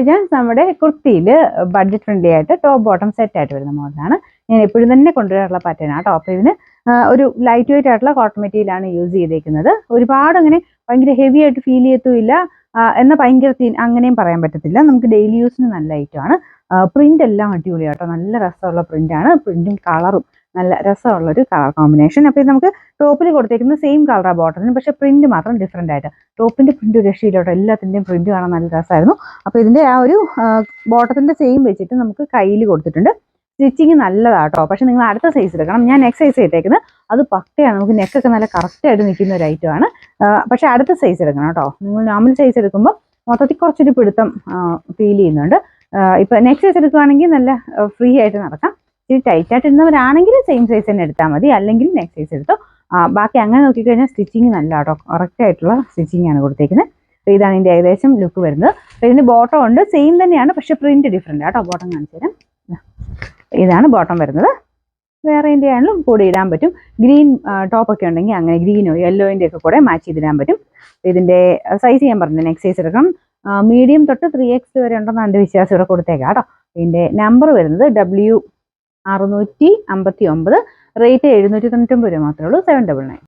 ജാൻസ് നമ്മുടെ കുർത്തിയിൽ budget friendly ആയിട്ട് top bottom set ആയിട്ട് വരുന്ന മോഡലാണ്. ഞാൻ എപ്പോഴും തന്നെ കൊണ്ടുവരാറുള്ള പാറ്റേൺ ആണ്. ടോപ്പ് ഇതിന് ഒരു ലൈറ്റ് വെയിറ്റ് ആയിട്ടുള്ള കോട്ടൺ മെറ്റീരിയലാണ് യൂസ് ചെയ്തേക്കുന്നത്. ഒരുപാട് അങ്ങനെ ഭയങ്കര ഹെവി ആയിട്ട് ഫീൽ ചെയ്യത്തുമില്ല, എന്നാൽ ഭയങ്കര അങ്ങനെയും പറയാൻ പറ്റത്തില്ല. നമുക്ക് ഡെയിലി യൂസിന് നല്ല ഐറ്റമാണ്. പ്രിന്റ് എല്ലാം അടിപൊളിയാണ് കേട്ടോ. നല്ല രസമുള്ള പ്രിന്റാണ്. പ്രിന്റും കളറും നല്ല രസമുള്ളൊരു കളർ കോമ്പിനേഷൻ. അപ്പോൾ ഇത് നമുക്ക് ടോപ്പിൽ കൊടുത്തേക്കുന്നത് സെയിം കളറാണ് ബോട്ടത്തിന്, പക്ഷേ പ്രിന്റ് മാത്രം ഡിഫറെൻ്റ് ആയിട്ട്. ടോപ്പിന്റെ പ്രിന്റ് ഒരു രക്ഷയിലോട്ടോ. എല്ലാത്തിൻ്റെയും പ്രിന്റ് കാണാൻ നല്ല രസമായിരുന്നു. അപ്പോൾ ഇതിന്റെ ആ ഒരു ബോട്ടത്തിന്റെ സെയിം വെച്ചിട്ട് നമുക്ക് കയ്യിൽ കൊടുത്തിട്ടുണ്ട്. സ്റ്റിച്ചിങ് നല്ലതാട്ടോ. പക്ഷെ നിങ്ങൾ അടുത്ത സൈസ് എടുക്കണം. ഞാൻ നെക്ക് സൈസ് ഇട്ടേക്കുന്നത് അത് പക്കയാണ്. നമുക്ക് നെക്കൊക്കെ നല്ല കറക്റ്റായിട്ട് നിൽക്കുന്ന ഒരു ഐറ്റമാണ്. പക്ഷെ അടുത്ത സൈസ് എടുക്കണം കേട്ടോ. നിങ്ങൾ നോർമൽ സൈസ് എടുക്കുമ്പോൾ മൊത്തത്തിൽ കുറച്ചൊരു പിടുത്തം ഫീൽ ചെയ്യുന്നുണ്ട്. ഇപ്പം നെക്ക് സൈസ് എടുക്കുകയാണെങ്കിൽ നല്ല ഫ്രീ ആയിട്ട് നടക്കാം. ഇച്ചിരി ടൈറ്റായിട്ട് ഇടുന്നവരാണെങ്കിൽ സെയിം സൈസ് തന്നെ എടുത്താൽ മതി, അല്ലെങ്കിൽ നെക്ക് സൈസ് എടുത്തോ. ബാക്കി അങ്ങനെ നോക്കിക്കഴിഞ്ഞാൽ സ്റ്റിച്ചിങ് നല്ല കേട്ടോ. കറക്റ്റായിട്ടുള്ള സ്റ്റിച്ചിങ് ആണ് കൊടുത്തേക്കുന്നത്. അപ്പോൾ ഇതാണ് ഇതിൻ്റെ ഏകദേശം ലുക്ക് വരുന്നത്. അപ്പോൾ ഇതിന് ബോട്ടം ഉണ്ട്, സെയിം തന്നെയാണ്, പക്ഷേ പ്രിന്റ് ഡിഫറെൻ്റ് ആട്ടോ. ബോട്ടം കാണിച്ചു തരാം. ഇതാണ് ബോട്ടം വരുന്നത്. വേറെ ഇതിൻ്റെ ആണെങ്കിലും കൂടെ ഇടാൻ പറ്റും. ഗ്രീൻ ടോപ്പൊക്കെ ഉണ്ടെങ്കിൽ അങ്ങനെ ഗ്രീനോ യെല്ലോൻ്റെ ഒക്കെ കൂടെ മാച്ച് ചെയ്തിടാൻ പറ്റും. ഇതിൻ്റെ സൈസ് ഞാൻ പറഞ്ഞു, നെക്സ്റ്റ് സൈസ് എടുക്കണം. മീഡിയം തൊട്ട് 3X വരെ ഉണ്ടെന്ന് എൻ്റെ വിശ്വാസം ഇവിടെ കൊടുത്തേക്കാം കേട്ടോ. ഇതിൻ്റെ നമ്പർ വരുന്നത് W659, റേറ്റ് 799 രൂപ മാത്രമേ ഉള്ളൂ. 799.